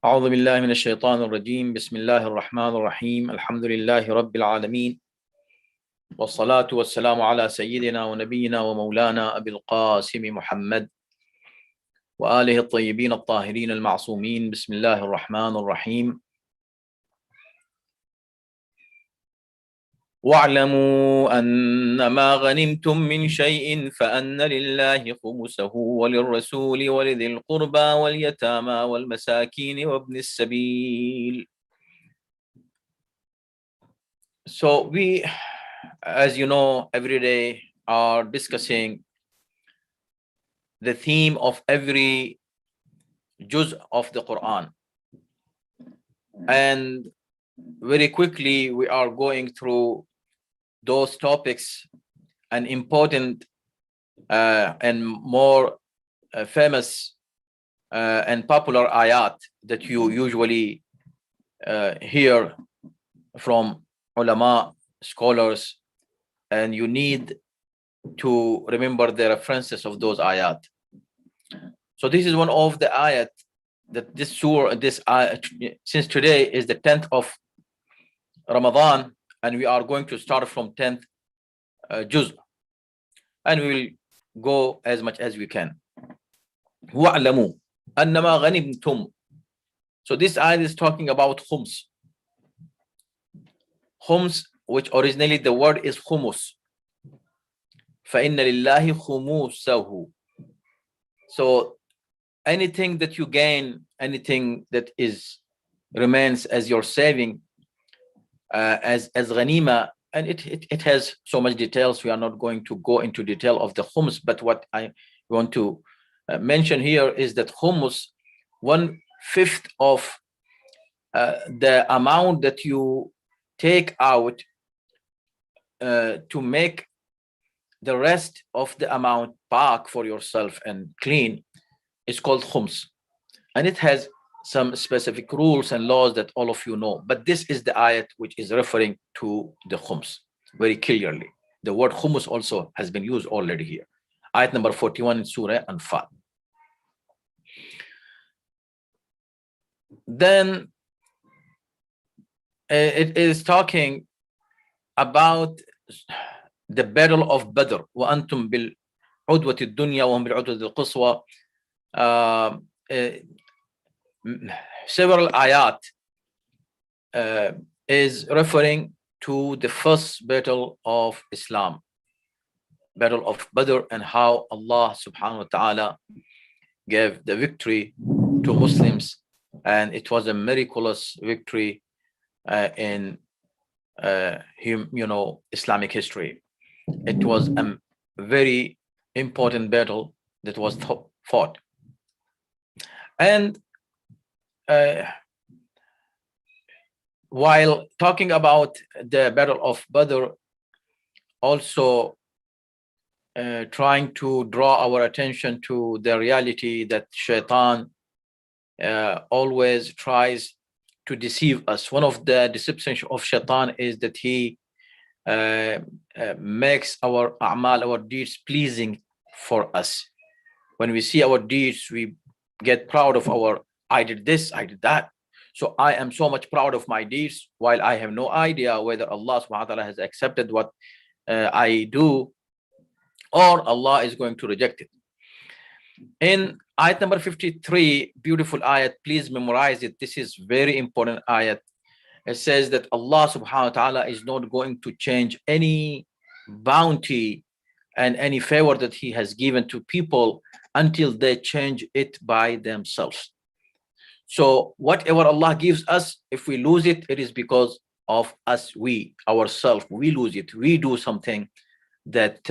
أعوذ بالله من الشيطان الرجيم بسم الله الرحمن الرحيم الحمد لله رب العالمين والصلاة والسلام على سيدنا ونبينا ومولانا أبي القاسم محمد وآله الطيبين الطاهرين المعصومين بسم الله الرحمن الرحيم واعلموا أنما غنمتم من شيء فأن لله خمسه وللرسول ولذي القربى واليتامى والمساكين وابن السبيل. So we, as you know, every day are discussing the theme of every juz of the Quran. And very quickly we are going through those topics and important and more famous and popular ayat that you usually hear from ulama, scholars, and you need to remember the references of those ayat. So this is one of the ayat that this surah, this ayat, since today is the 10th of Ramadan, and we are going to start from 10th juz, and we will go as much as we can. وَاعْلَمُوا أَنَّمَا غَنِمْتُمْ. So this ayat is talking about khums. Khums, which originally the word is khumus. فَإِنَّ لِلَّهِ خُمُوسَهُ. So anything that you gain, anything that remains as your saving, as ghanima, and it has so much details. We are not going to go into detail of the khums, but what I want to mention here is that khums, 1/5 of the amount that you take out to make the rest of the amount back for yourself and clean is called khums, and it has some specific rules and laws that all of you know. But this is the ayat which is referring to the khums very clearly. The word khumus also has been used already here. Ayat number 41 in Surah Anfal. Then it is talking about the battle of Badr. وَأَنْتُمْ بِالْعُدْوَةِ الدُّنْيَا وَهُمْ بِالْعُدْوَةِ الْقُصْوَى. Several ayat is referring to the first battle of Islam, battle of Badr, and how Allah subhanahu wa ta'ala gave the victory to Muslims, and it was a miraculous victory in Islamic history. It was a very important battle that was fought. And while talking about the battle of Badr, also trying to draw our attention to the reality that shaitan always tries to deceive us. One of the deceptions of shaitan is that he makes our a'mal, our deeds, pleasing for us. When we see our deeds, we get proud of I did this, I did that. So I am so much proud of my deeds, while I have no idea whether Allah subhanahu wa ta'ala has accepted what I do, or Allah is going to reject it. In ayat number 53, beautiful ayat, please memorize it. This is very important ayat. It says that Allah subhanahu wa ta'ala is not going to change any bounty and any favor that he has given to people until they change it by themselves. So whatever Allah gives us, if we lose it, it is because of us, ourselves. We lose it. We do something that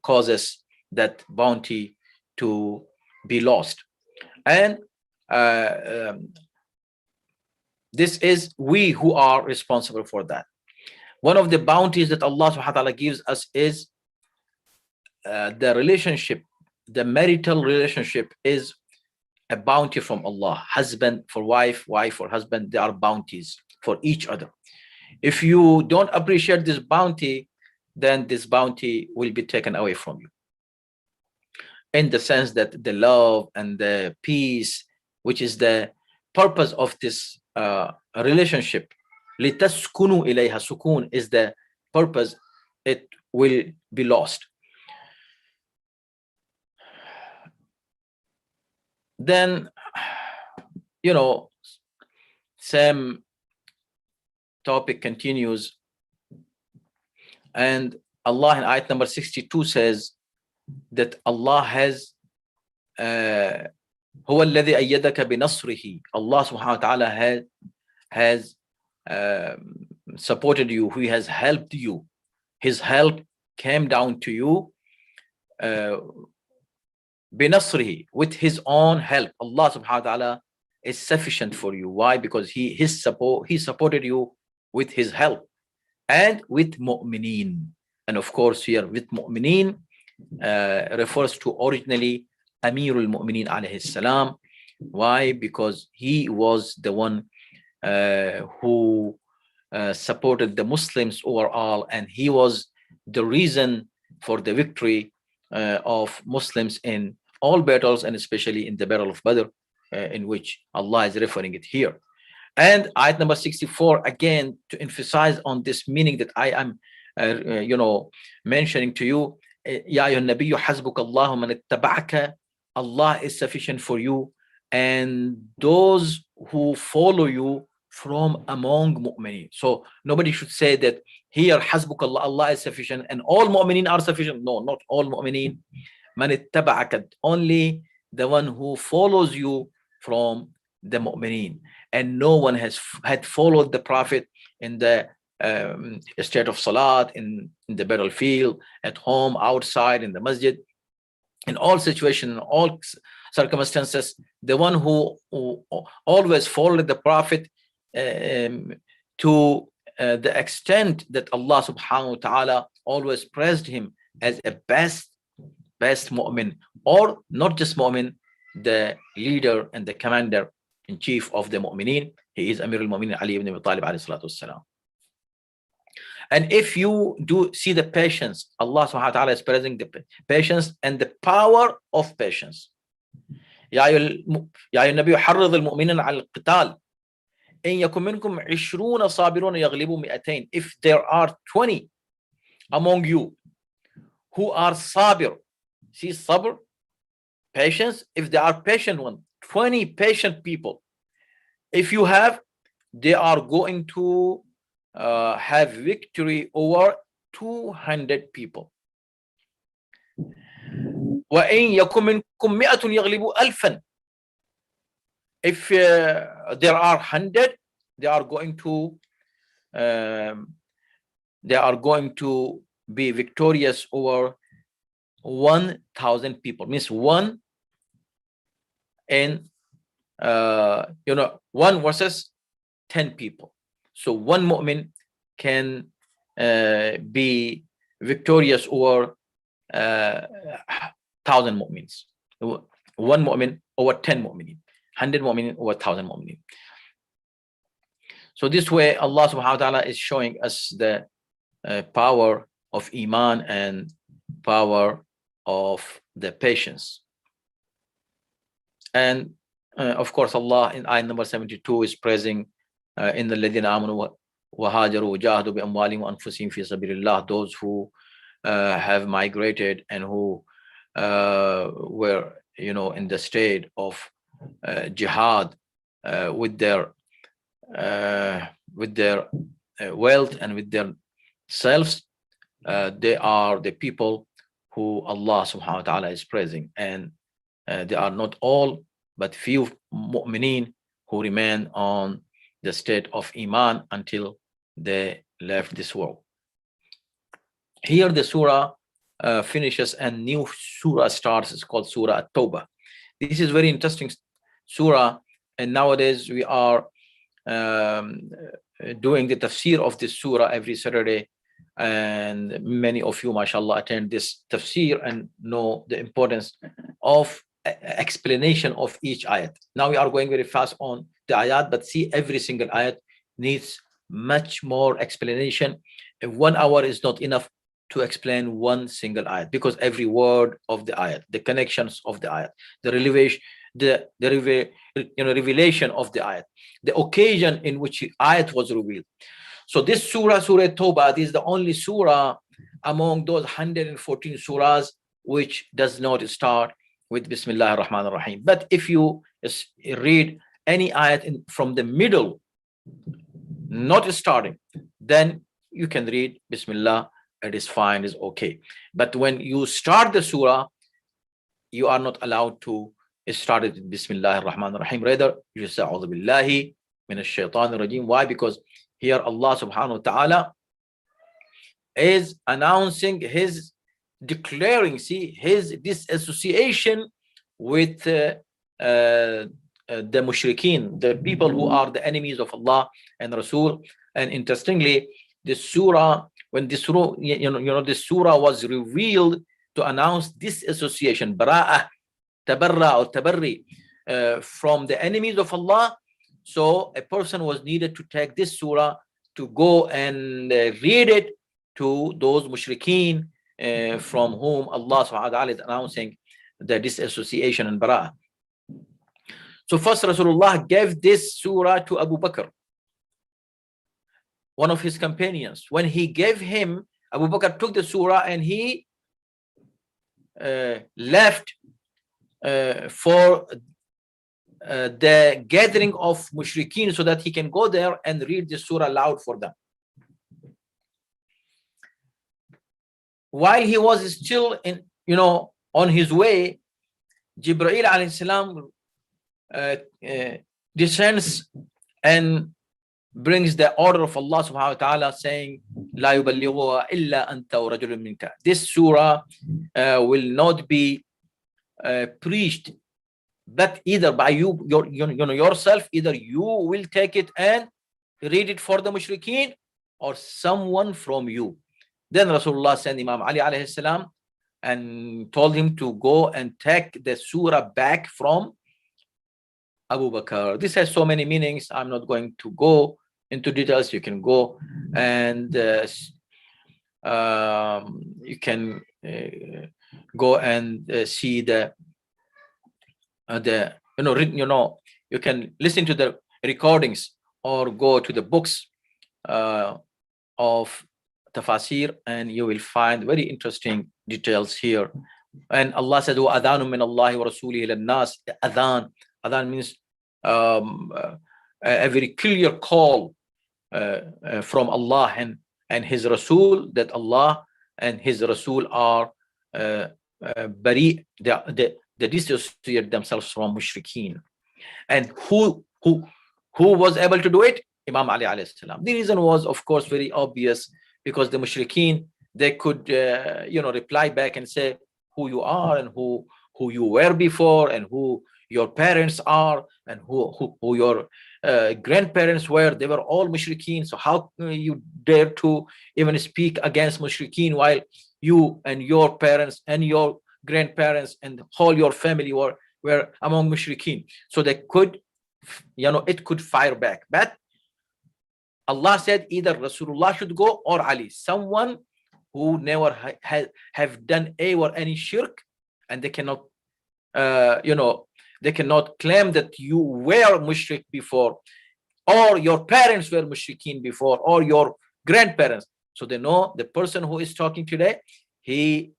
causes that bounty to be lost. And this is we who are responsible for that. One of the bounties that Allah subhanahu wa ta'ala gives us is the relationship. The marital relationship is a bounty from Allah. Husband for wife, wife for husband, they are bounties for each other. If you don't appreciate this bounty, then this bounty will be taken away from you, in the sense that the love and the peace, which is the purpose of this relationship. لِتَسْكُنُوا إِلَيْهَا. Sukun is the purpose. It will be lost. Then, same topic continues, and Allah in ayat number 62 says that Allah has هو الذي أيدك بنصره. Allah subhanahu wa ta'ala has supported you. He has helped you. His help came down to you بنصره, with his own help. Allah subhanahu wa ta'ala is sufficient for you. Why? Because he supported you with his help and with mu'mineen. And of course here with mu'mineen refers to originally Amirul Mu'mineen alayhi salam. Why? Because he was the one who supported the Muslims overall, and he was the reason for the victory of Muslims in all battles, and especially in the battle of Badr, in which Allah is referring it here. And ayat number 64, again, to emphasize on this meaning that I am mentioning to you, Ya ayyuhan nabiyyu hasbuka Allahu man ittaba'aka. Allah is sufficient for you and those who follow you from among mu'mineen. So nobody should say that here hasbuk Allah, Allah is sufficient and all mu'mineen are sufficient. No, not all mu'mineen. Man ittaba'aka, only the one who follows you from the mu'mineen. And no one had followed the Prophet in the state of salat, in the battlefield, at home, outside, in the masjid, in all situations, in all circumstances. The one who always followed the Prophet to the extent that Allah subhanahu wa ta'ala always praised him as a best mu'min, or not just mu'min, the leader and the commander in chief of the mu'mineen. He is Amir al-Mu'minin Ali ibn Abi Talib alayhi salatu wassalam. And if you do see the patience, Allah subhanahu wa ta'ala is praising the patience and the power of patience. يا أيها النبي حرض المؤمنين على القتال إن يكن منكم 20 صابرون يغلبوا 200. If there are 20 among you who are sabir, see sabr, patience, if they are patient one, 20 patient people, if you have, they are going to have victory over 200 people. وَإِن يَكُن مِّنكُم مِّئَةٌ يَغْلِبُوا أَلْفًا. If there are 100, they are going to be victorious over 1,000 people. Means one in 1 versus 10 people. So one mu'min can be victorious over 1,000 mu'mins. One mu'min over 10 mu'minin. 100 mu'minin over 1,000 mu'minin. So this way Allah subhanahu wa ta'ala is showing us the power of Iman and power of the patience. And of course Allah in ayah number 72 is praising in the الَّذِينَ آمَنُوا وَهَاجَرُوا وَجَاهَدُوا بِأَمْوَالِهِمْ وَأَنفُسِهِمْ فِي سَبِيلِ اللَّهِ. Those who have migrated and who were in the state of jihad with their wealth and with their selves, they are the people who Allah subhanahu wa ta'ala is praising. And they are not all, but few mu'mineen who remain on the state of Iman until they left this world. Here the surah finishes and new surah starts. It's called Surah At-Tawbah. This is very interesting surah, and nowadays we are doing the tafsir of this surah every Saturday, and many of you mashallah attend this tafsir and know the importance of explanation of each ayat. Now we are going very fast on the ayat, but see, every single ayat needs much more explanation. If 1 hour is not enough to explain one single ayat, because every word of the ayat, the connections of the ayat, the the revelation of the ayat, the occasion in which ayat was revealed. So this surah, Surah Tawbah, is the only surah among those 114 surahs which does not start with Bismillah ar-Rahman ar-Rahim. But if you read any ayat from the middle, not starting, then you can read Bismillah. It is fine, is okay. But when you start the surah, you are not allowed to start it with Bismillah ar-Rahman ar-Rahim. Rather, you say A'udhu Billahi minash shaitanir rajim. Why? Because here Allah subhanahu wa ta'ala is announcing his, declaring, see, his disassociation with the mushrikeen, the people who are the enemies of Allah and Rasul. And interestingly, this surah, when this surah, this surah was revealed to announce disassociation, bara'ah, tabarra or tabarri, from the enemies of Allah. So a person was needed to take this surah to go and read it to those mushrikeen from whom Allah subhanahu wa ta'ala is announcing the disassociation and bara'ah. So first Rasulullah gave this surah to Abu Bakr, one of his companions. When he gave him, Abu Bakr took the surah and he left for the gathering of mushrikeen so that he can go there and read the surah loud for them. While he was still in, on his way, Jibreel alayhi salam descends and brings the order of Allah subhanahu wa ta'ala saying, La yuballighuha illa anta wa rajulun minka. This surah will not be preached, but either by you, yourself, either you will take it and read it for the mushrikeen, or someone from you. Then Rasulullah sent Imam Ali alayhi salam and told him to go and take the surah back from Abu Bakr. This has so many meanings. I'm not going to go into details. You can go and you can go and see the you can listen to the recordings or go to the books of tafasir, and you will find very interesting details here. And Allah said, "Wa adhanun min Allahi wa rasulihi lin-nas." Adhan means a very clear call from Allah and His Rasul, that Allah and His Rasul are bari, they dissociate themselves from mushrikeen. And who was able to do it? Imam Ali alayhi salam. The reason was, of course, very obvious, because the mushrikeen, they could reply back and say who you are and who you were before and who your parents are and who your grandparents were. They were all mushrikeen. So how you dare to even speak against mushrikeen while you and your parents and your grandparents and all your family were among mushrikeen? So they could, it could fire back. But Allah said either Rasulullah should go or Ali, someone who never have done any shirk, and they cannot they cannot claim that you were mushrik before, or your parents were mushrikeen before, or your grandparents. So they know the person who is talking today, he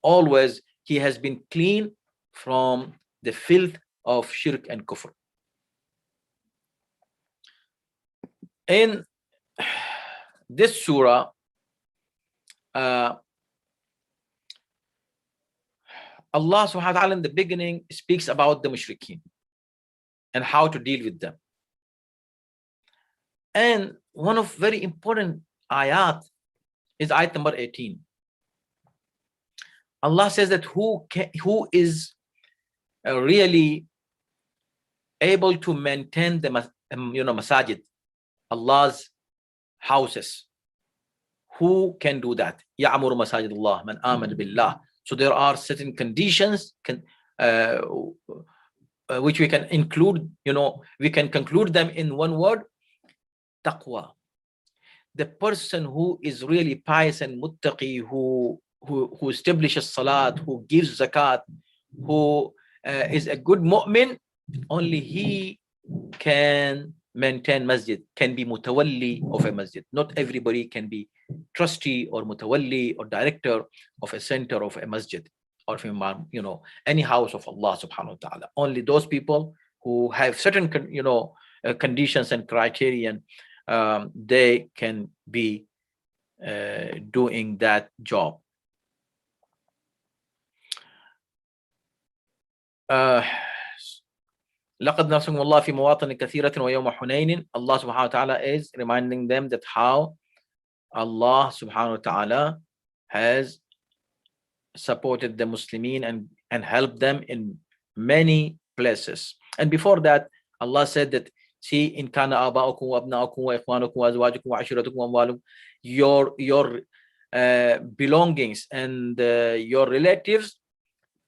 has been clean from the filth of shirk and kufr. In this surah, Allah subhanahu wa ta'ala in the beginning speaks about the mushrikeen and how to deal with them. And one of very important ayat is ayat number 18. Allah says that who is really able to maintain the masajid, Allah's houses. Who can do that? Ya'muru masajid Allah man amana billah. So there are certain conditions which we can include, we can conclude them in one word: taqwa. The person who is really pious and muttaqi, who establishes salat, who gives zakat, who is a good mu'min, only he can maintain masjid, can be mutawalli of a masjid. Not everybody can be trustee or mutawalli or director of a center of a masjid or from, any house of Allah subhanahu wa ta'ala. Only those people who have certain conditions and criterion, they can be doing that job. لقد نصركم الله في مواطن كثيرة ويوم حنين. Allah subhanahu wa ta'ala is reminding them that how Allah subhanahu wa ta'ala has supported the Muslimin and helped them in many places. And before that, Allah said that, see, in kana aba'ukum wa abna'ukum wa ikhwanukum wa azwajukum wa ashiratukum wa amwalukum, your belongings and your relatives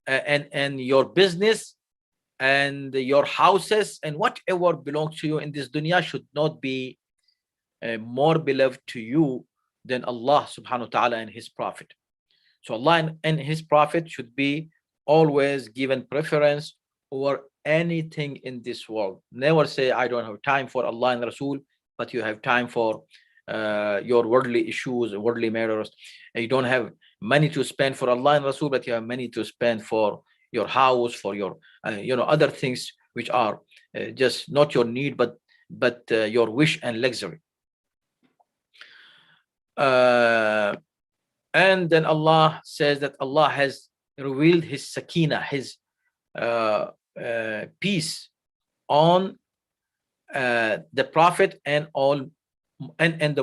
and your business and your houses and whatever belongs to you in this dunya should not be more beloved to you than Allah subhanahu wa ta'ala and his prophet. So Allah and his prophet should be always given preference over anything in this world. Never say, I don't have time for Allah and Rasul, but you have time for your worldly issues, worldly matters. You don't have money to spend for Allah and Rasul, but you have money to spend for your house, for your other things which are just not your need, but your wish and luxury. And then Allah says that Allah has revealed his sakina, his peace on the prophet and the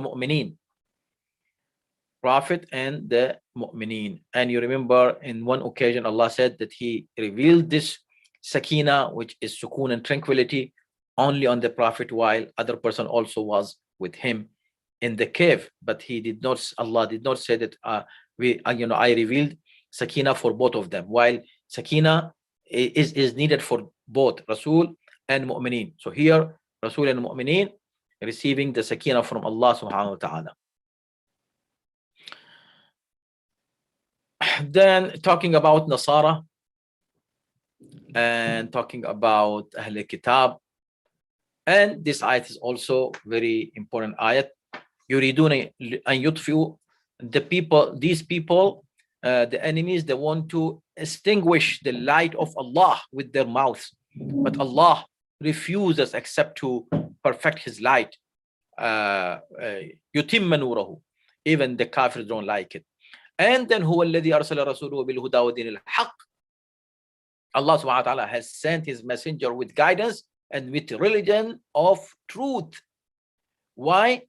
mu'mineen. Prophet and the mu'mineen. And you remember in one occasion Allah said that he revealed this sakina, which is sukoon and tranquility, only on the prophet, while other person also was with him in the cave. But Allah did not say that I revealed sakina for both of them, while sakina is needed for both Rasul and mu'mineen. So here Rasul and mu'mineen receiving the sakina from Allah subhanahu wa ta'ala. Then talking about Nasara and talking about Ahl Kitab, and this ayat is also very important ayat. Yuriduna an yutfi'u, these people, the enemies, they want to extinguish the light of Allah with their mouths, but Allah refuses except to perfect his light. Yutimma nurahu, even the kafirs don't like it. And then huwa alladhi arsala rasuluhu bil huda wa dinil haqq, Allah subhanahu wa ta'ala has sent his messenger with guidance and with religion of truth. Why?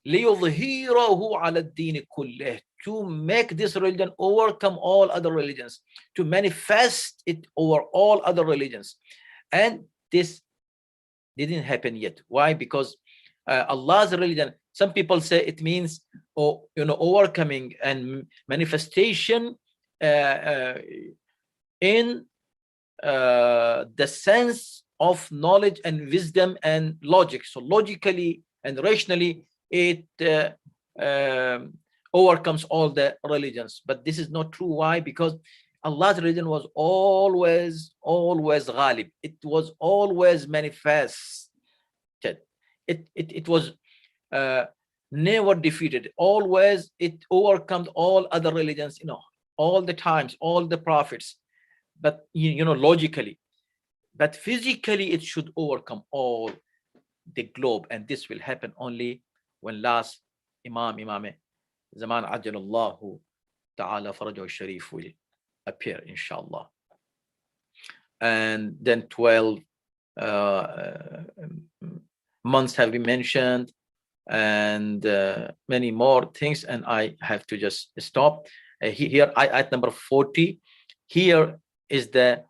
لِيُظْهِيرَهُ عَلَى الدِّينِ كُلِّهِ, to make this religion overcome all other religions, to manifest it over all other religions. And this didn't happen yet. Why? Because Allah's religion, some people say it means overcoming and manifestation in the sense of knowledge and wisdom and logic. So logically and rationally it overcomes all the religions. But this is not true. Why? Because Allah's religion was always ghalib. It was always manifested. It was never defeated. Always it overcomes all other religions, all the times, all the prophets. But logically, but physically it should overcome all the globe, and this will happen only when last Imam Zaman Ajjalallahu Ta'ala Farajahu Sharif will appear, inshallah. And then 12 months have been mentioned, and many more things, and I have to just stop here. Ayat number 40, here is the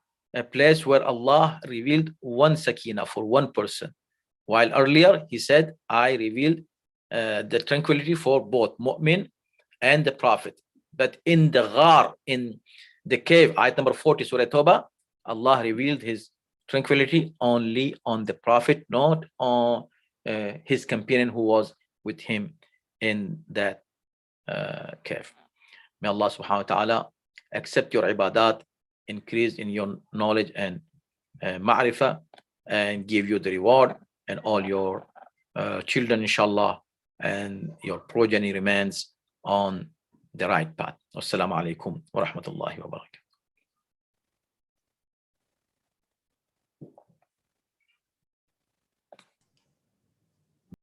place where Allah revealed one sakina for one person, while earlier he said, I revealed the tranquility for both mu'min and the prophet. But in the ghar, in the cave, ayat number 40, Surah Tawbah, Allah revealed his tranquility only on the prophet, not on his companion who was with him in that cave. May Allah subhanahu wa ta'ala accept your ibadat increase in your knowledge and ma'rifah, and give you the reward, and all your children, inshallah, and your progeny remains on the right path. Wassalamu alaikum wa rahmatullahi wa barakatuh.